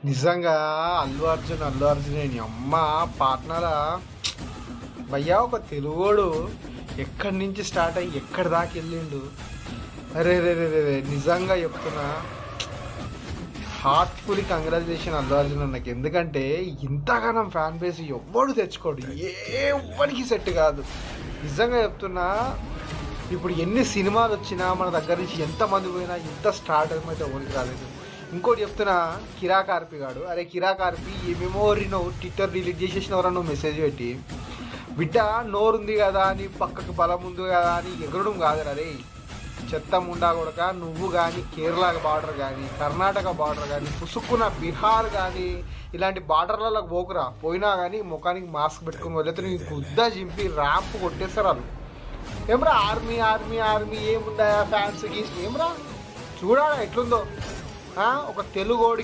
నిజంగా అల్లు అర్జున్ నీ అమ్మ పార్ట్నరా భయ్యా. ఒక తెలుగోడు ఎక్కడి నుంచి స్టార్ట్ అయ్యి ఎక్కడి దాకా వెళ్ళిండు. అరే రే రే రే రే, నిజంగా చెప్తున్నా హార్ట్ఫుల్లీ కంగ్రాచులేషన్ అల్లు అర్జున్ అన్నకి. ఎందుకంటే ఇంతగానం ఫ్యాన్ బేస్ ఎవ్వడు తెచ్చుకోడు, ఎవ్వడికి సెట్ కాదు. నిజంగా చెప్తున్నా, ఇప్పుడు ఎన్ని సినిమాలు వచ్చినా మన దగ్గర నుంచి ఎంతమంది పోయినా ఇంత స్టార్ట్ అయితే ఎవరికి రాలేదు. ఇంకోటి చెప్తున్నా, కిరాకార్పి గాడు. అరే కిరాకార్పి ఏమేమో నువ్వు ట్విట్టర్ డిలీట్ చేసేసినవరా నువ్వు మెసేజ్ పెట్టి, బిడ్డ నోరుంది కదా అని పక్కకు బలం ఉంది కదా అని ఎగరడం కాదు. అరే చెత్త ముండా కొడక, నువ్వు కానీ కేరళ బార్డర్ కానీ కర్ణాటక బార్డర్ కానీ పుసుక్కున్న బీహార్ కానీ ఇలాంటి బార్డర్లలో పోకురా. పోయినా కానీ ముఖానికి మాస్క్ పెట్టుకుని వెళ్ళితే నీకు గుద్ద చింపి ర్యాంప్ కొట్టేస్తారు వాళ్ళు. ఏమ్రా ఆర్మీ ఆర్మీ ఆర్మీ ఏముందా ఫ్యాన్స్ గీసి ఏమ్రా చూడాలా ఎట్లుందో. ఒక తెలుగోడి